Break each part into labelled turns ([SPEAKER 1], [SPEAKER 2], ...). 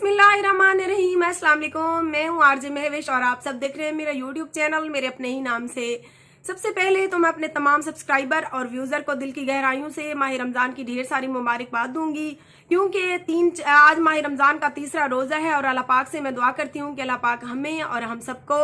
[SPEAKER 1] बिस्मिल्लाहिर्रहमानिर्रहीम। अस्सलाम वालेकुम। मैं हूँ आरजे महविश और आप सब देख रहे हैं मेरा यूट्यूब चैनल मेरे अपने ही नाम से। सबसे पहले तो मैं अपने तमाम सब्सक्राइबर और व्यूज़र को दिल की गहराइयों से माह रमज़ान की ढेर सारी मुबारकबाद दूंगी, क्योंकि आज माह रमज़ान का तीसरा रोज़ा है और अल्लाह पाक से मैं दुआ करती हूँ कि अल्लाह पाक हमें और हम सबको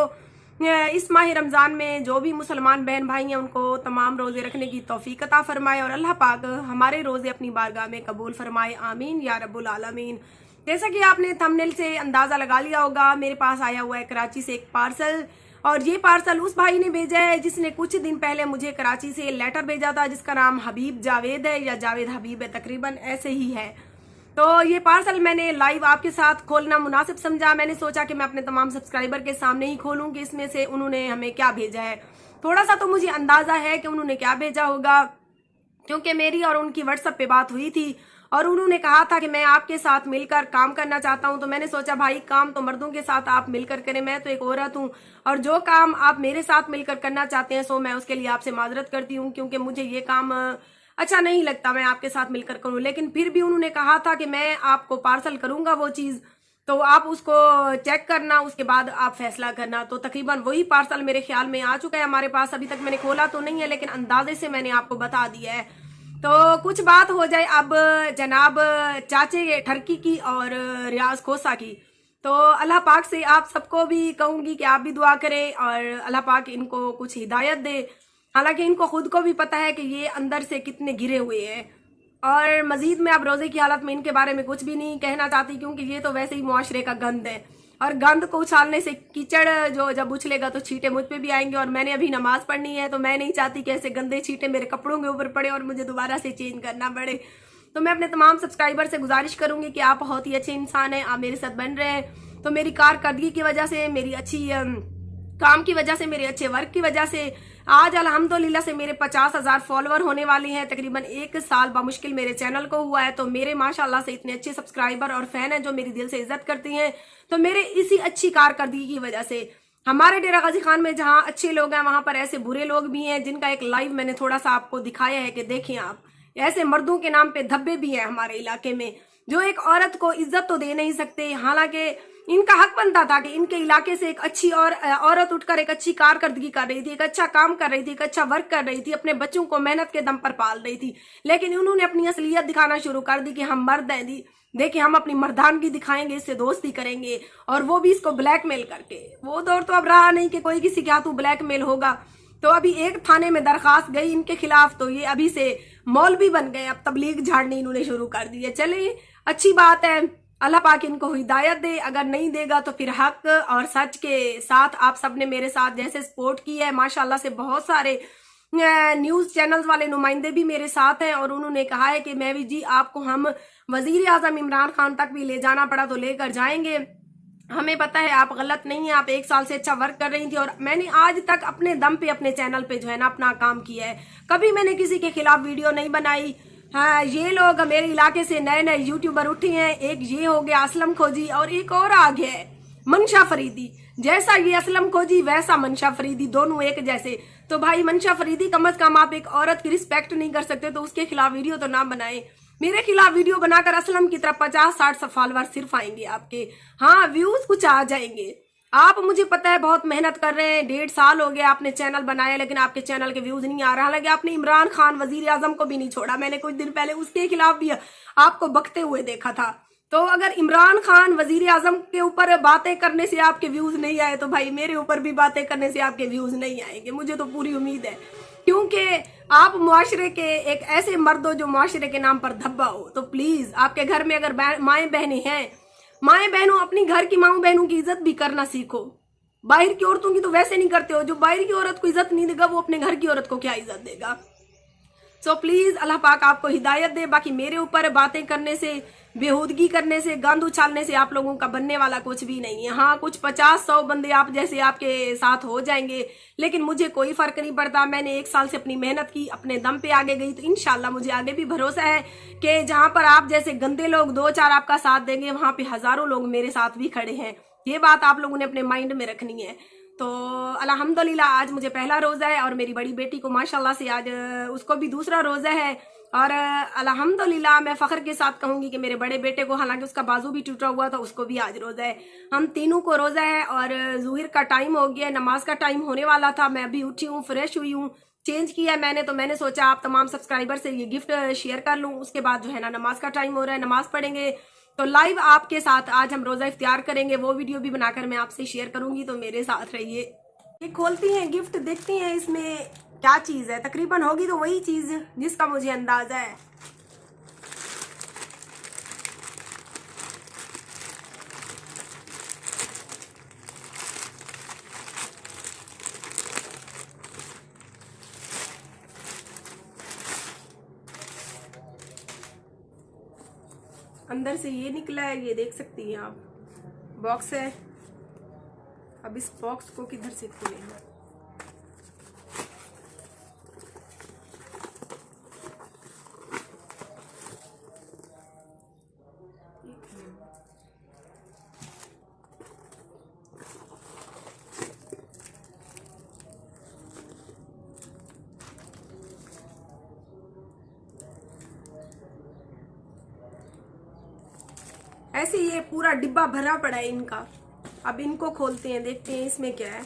[SPEAKER 1] इस माह रमज़ान में जो भी मुसलमान बहन भाई हैं उनको तमाम रोज़े रखने की तौफीक अता फरमाए और अल्लाह पाक हमारे रोज़े अपनी बारगाह में कबूल फरमाए, आमीन या रब्बुल आलमीन। जैसा कि आपने थंबनेल से अंदाज़ा लगा लिया होगा, मेरे पास आया हुआ है कराची से एक पार्सल, और ये पार्सल उस भाई ने भेजा है जिसने कुछ दिन पहले मुझे कराची से लेटर भेजा था, जिसका नाम हबीब जावेद है या जावेद हबीब है, तकरीबन ऐसे ही है। तो ये पार्सल मैंने लाइव आपके साथ खोलना मुनासिब समझा। मैंने सोचा कि मैं अपने तमाम सब्सक्राइबर के सामने ही खोलूँ कि इसमें से उन्होंने हमें क्या भेजा है। थोड़ा सा तो मुझे अंदाज़ा है कि उन्होंने क्या भेजा होगा, क्योंकि मेरी और उनकी व्हाट्सएप पे बात हुई थी और उन्होंने कहा था कि मैं आपके साथ मिलकर काम करना चाहता हूं। तो मैंने सोचा भाई काम तो मर्दों के साथ आप मिलकर करें, मैं तो एक औरत हूं और जो काम आप मेरे साथ मिलकर करना चाहते हैं सो मैं उसके लिए आपसे माजरत करती हूं, क्योंकि मुझे ये काम अच्छा नहीं लगता मैं आपके साथ मिलकर करूं। लेकिन फिर भी उन्होंने कहा था कि मैं आपको पार्सल करूंगा वो चीज़, तो आप उसको चेक करना, उसके बाद आप फैसला करना। तो तकरीबन वही पार्सल मेरे ख्याल में आ चुका है हमारे पास। अभी तक मैंने खोला तो नहीं है, लेकिन अंदाजे से मैंने आपको बता दिया है। तो कुछ बात हो जाए अब जनाब चाचे ठरकी की और रियाज खोसा की। तो अल्लाह पाक से आप सबको भी कहूँगी कि आप भी दुआ करें और अल्लाह पाक इनको कुछ हिदायत दे। हालांकि इनको खुद को भी पता है कि ये अंदर से कितने गिरे हुए हैं। और मजीद मैं अब रोज़े की हालत में इनके बारे में कुछ भी नहीं कहना चाहती, क्योंकि ये तो वैसे ही मुआशरे का गंद है और गंद को उछालने से कीचड़ जो जब उछलेगा तो छींटे मुझ पे भी आएंगे। और मैंने अभी नमाज पढ़नी है, तो मैं नहीं चाहती कि ऐसे गंदे छींटे मेरे कपड़ों के ऊपर पड़े और मुझे दोबारा से चेंज करना पड़े। तो मैं अपने तमाम सब्सक्राइबर से गुजारिश करूंगी कि आप बहुत ही अच्छे इंसान हैं, आप मेरे साथ बन रहे हैं। तो मेरी कारकर्दगी की वजह से, मेरी अच्छी काम की वजह से, मेरे अच्छे वर्क की वजह से आज अल्हम्दुलिल्लाह से मेरे 50,000 फॉलोवर होने वाले हैं। तकरीबन 1 साल बामुश्किल मेरे चैनल को हुआ है। तो मेरे माशाल्लाह से इतने अच्छे सब्सक्राइबर और फैन हैं जो मेरी दिल से इज्जत करती हैं। तो मेरे इसी अच्छी कारकर्दगी की वजह से हमारे डेरा गाजी खान में जहाँ अच्छे लोग हैं वहां पर ऐसे बुरे लोग भी हैं, जिनका एक लाइव मैंने थोड़ा सा आपको दिखाया है कि देखिए आप, ऐसे मर्दों के नाम पे धब्बे भी हैं हमारे इलाके में, जो एक औरत को इज्जत तो दे नहीं सकते। हालांकि इनका हक बनता था कि इनके इलाके से एक अच्छी और औरत उठकर एक अच्छी कारकर्दगी कर रही थी, एक अच्छा काम कर रही थी, एक अच्छा वर्क कर रही थी, अपने बच्चों को मेहनत के दम पर पाल रही थी। लेकिन उन्होंने अपनी असलियत दिखाना शुरू कर दी कि हम मर्द हैं, देखिए हम अपनी मर्दानगी दिखाएंगे, इससे दोस्ती करेंगे, और वो भी इसको ब्लैकमेल करके। वो दौर तो अब रहा नहीं कि कोई किसी के हाथों ब्लैकमेल होगा। तो अभी एक थाने में दरखास्त गई इनके खिलाफ, तो ये अभी से मौलवी बन गए, अब तबलीग झाड़नी इन्होंने शुरू कर दी है। चलिए अच्छी बात है, अल्लाह पाक इनको हिदायत दे। अगर नहीं देगा तो फिर हक और सच के साथ आप सबने मेरे साथ जैसे सपोर्ट की है, माशाल्लाह से बहुत सारे न्यूज़ चैनल्स वाले नुमाइंदे भी मेरे साथ हैं और उन्होंने कहा है कि मैं भी जी आपको हम वजीर आजम इमरान खान तक भी ले जाना पड़ा तो लेकर जाएंगे। हमें पता है आप गलत नहीं है, आप 1 साल से अच्छा वर्क कर रही थी और मैंने आज तक अपने दम पे अपने चैनल पे जो है ना अपना काम किया है। कभी मैंने किसी के खिलाफ वीडियो नहीं बनाई। हाँ, ये लोग मेरे इलाके से नए नए यूट्यूबर उठे हैं, एक ये हो गया असलम खोजी और एक और आ गया है मंशा फरीदी। जैसा ये असलम खोजी वैसा मंशा फरीदी, दोनों एक जैसे। तो भाई मंशा फरीदी, कम अज कम आप एक औरत की रिस्पेक्ट नहीं कर सकते तो उसके खिलाफ वीडियो तो ना बनाए। मेरे खिलाफ वीडियो बनाकर असलम की तरफ 50-60 फॉलोअर सिर्फ आएंगे आपके, हाँ व्यूज कुछ आ जाएंगे। आप, मुझे पता है बहुत मेहनत कर रहे हैं, 1.5 साल हो गया आपने चैनल बनाया, लेकिन आपके चैनल के व्यूज नहीं आ रहा। हालांकि आपने इमरान खान वजीर आजम को भी नहीं छोड़ा, मैंने कुछ दिन पहले उसके खिलाफ भी आपको बकते हुए देखा था। तो अगर इमरान खान वजीर आजम के ऊपर बातें करने से आपके व्यूज नहीं आए तो भाई मेरे ऊपर भी बातें करने से आपके व्यूज नहीं आएंगे, मुझे तो पूरी उम्मीद है। क्योंकि आप मुआशरे के एक ऐसे मर्द हो जो मुआशरे के नाम पर धब्बा हो। तो प्लीज आपके घर में अगर माएँ बहनें हैं, माएँ बहनों अपनी घर की माँ बहनों की इज्जत भी करना सीखो। बाहर की औरतों की तो वैसे नहीं करते हो, जो बाहर की औरत को इज्जत नहीं देगा वो अपने घर की औरत को क्या इज्जत देगा। सो प्लीज अल्लाह पाक आपको हिदायत दे। बाकी मेरे ऊपर बातें करने से, बेहूदगी करने से, गंद उछालने से आप लोगों का बनने वाला कुछ भी नहीं है। हाँ कुछ 50-100 बंदे आप जैसे आपके साथ हो जाएंगे, लेकिन मुझे कोई फर्क नहीं पड़ता। मैंने 1 साल से अपनी मेहनत की, अपने दम पे आगे गई, तो इंशाल्लाह मुझे आगे भी भरोसा है कि जहां पर आप जैसे गंदे लोग 2-4 आपका साथ देंगे, वहां पे हजारों लोग मेरे साथ भी खड़े हैं। ये बात आप लोगों ने अपने माइंड में रखनी है। तो अल्हम्दुलिल्लाह आज मुझे पहला रोज़ा है और मेरी बड़ी बेटी को माशाल्लाह से आज उसको भी दूसरा रोज़ा है। और अल्हम्दुलिल्लाह मैं फ़ख्र के साथ कहूँगी कि मेरे बड़े बेटे को, हालांकि उसका बाजू भी टूटा हुआ था, उसको भी आज रोज़ा है। हम तीनों को रोज़ा है और ज़ुहर का टाइम हो गया, नमाज का टाइम होने वाला था। मैं अभी उठी हूँ, फ्रेश हुई हूँ, चेंज किया है मैंने, तो मैंने सोचा आप तमाम सब्सक्राइबर से ये गिफ्ट शेयर कर लूँ। उसके बाद जो है ना नमाज का टाइम हो रहा है, नमाज पढ़ेंगे तो लाइव आपके साथ आज हम रोज़ा इफ्तियार करेंगे, वो वीडियो भी बनाकर मैं आपसे शेयर करूँगी, तो मेरे साथ रहिए। ये खोलती हैं गिफ्ट, देखती हैं इसमें क्या चीज़ है। तकरीबन होगी तो वही चीज़ जिसका मुझे अंदाज़ा है। अंदर से ये निकला है, ये देख सकती हैं आप, बॉक्स है। अब इस बॉक्स को किधर से खोलेंगे? ऐसे ये पूरा डिब्बा भरा पड़ा है इनका। अब इनको खोलते हैं, देखते हैं इसमें क्या है।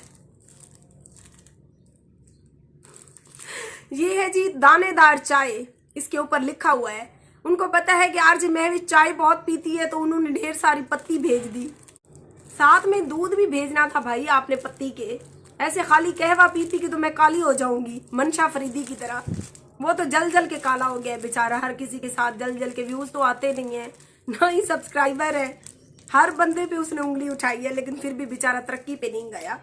[SPEAKER 1] ये है जी दानेदार चाय, इसके ऊपर लिखा हुआ है। उनको पता है कि आरजे महविश चाय बहुत पीती है, तो उन्होंने ढेर सारी पत्ती भेज दी, साथ में दूध भी भेजना था भाई आपने पत्ती के। ऐसे खाली कहवा पीती कि तो मैं काली हो जाऊंगी मंशा फरीदी की तरह। वो तो जल जल के काला हो गया है बेचारा, हर किसी के साथ जल जल के। व्यूज तो आते नहीं है, ना ही सब्सक्राइबर है, हर बंदे पे उसने उंगली उठाई है, लेकिन फिर भी बेचारा तरक्की पे नहीं गया।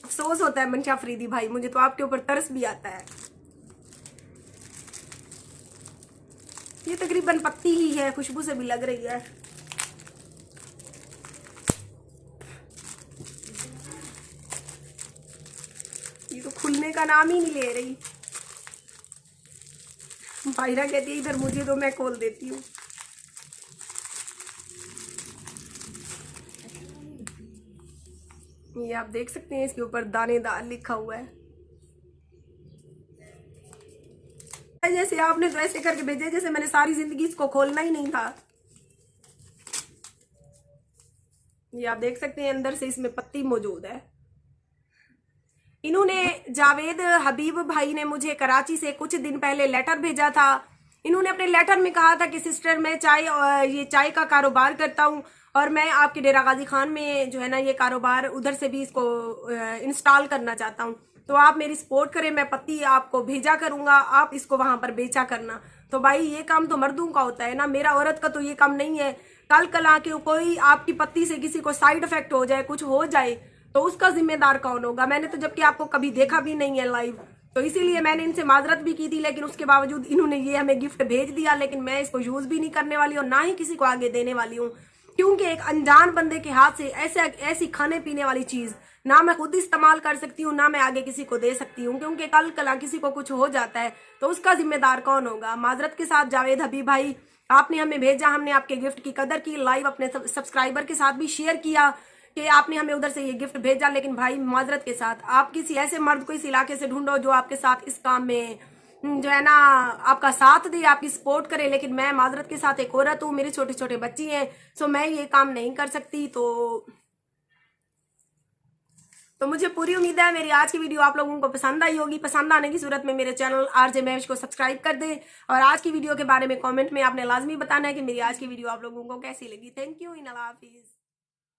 [SPEAKER 1] अफसोस होता है मंशा फरीदी भाई, मुझे तो आपके ऊपर तरस भी आता है। ये तकरीबन पत्ती ही है, खुशबू से भी लग रही है। ये तो खुलने का नाम ही नहीं ले रही। माहिरा कहती है इधर मुझे तो, मैं खोल देती हूँ। ये आप देख सकते हैं, इसके ऊपर दानेदार लिखा हुआ है। जैसे आपने तो ऐसे करके भेजे जैसे मैंने सारी जिंदगी इसको खोलना ही नहीं था। ये आप देख सकते हैं अंदर से इसमें पत्ती मौजूद है। इन्होंने जावेद हबीब भाई ने मुझे कराची से कुछ दिन पहले लेटर भेजा था। इन्होंने अपने लेटर में कहा था कि सिस्टर मैं चाय का कारोबार करता हूँ और मैं आपके डेरा गाजी खान में जो है ना ये कारोबार उधर से भी इसको इंस्टॉल करना चाहता हूँ, तो आप मेरी सपोर्ट करें, मैं पत्ती आपको भेजा करूँगा, आप इसको वहाँ पर बेचा करना। तो भाई ये काम तो मर्दों का होता है ना, मेरा औरत का तो ये काम नहीं है। कल आके कोई आपकी पत्ती से किसी को साइड इफेक्ट हो जाए, कुछ हो जाए, तो उसका जिम्मेदार कौन होगा? मैंने तो जबकि आपको कभी देखा भी नहीं है लाइव, तो इसीलिए मैंने इनसे माजरत भी की थी, लेकिन उसके बावजूद इन्होंने ये हमें गिफ्ट भेज दिया। लेकिन मैं इसको यूज भी नहीं करने वाली और ना ही किसी को आगे देने वाली हूँ, क्योंकि एक अनजान बंदे के हाथ से ऐसी खाने पीने वाली चीज ना मैं खुद इस्तेमाल कर सकती हूँ, ना मैं आगे किसी को दे सकती हूँ, क्योंकि कल किसी को कुछ हो जाता है तो उसका जिम्मेदार कौन होगा? माजरत के साथ जावेद हबीब भाई, आपने हमें भेजा, हमने आपके गिफ्ट की कदर की, लाइव अपने सब्सक्राइबर के साथ भी शेयर किया कि आपने हमें उधर से ये गिफ्ट भेजा। लेकिन भाई माजरत के साथ आप किसी ऐसे मर्द को इस इलाके से ढूंढो जो आपके साथ इस काम में जो है ना आपका साथ दे, आपकी सपोर्ट करे। लेकिन मैं माजरत के साथ एक औरत हूँ, मेरे छोटे छोटे बच्ची हैं, सो मैं ये काम नहीं कर सकती। तो मुझे पूरी उम्मीद है मेरी आज की वीडियो आप लोगों को पसंद आई होगी। पसंद आने की सूरत में मेरे चैनल आरजे महविश को सब्सक्राइब कर दें और आज की वीडियो के बारे में कमेंट में आपने लाजमी बताना है कि मेरी आज की वीडियो आप लोगों को कैसी लगी। Thank you, in Allah Hafiz.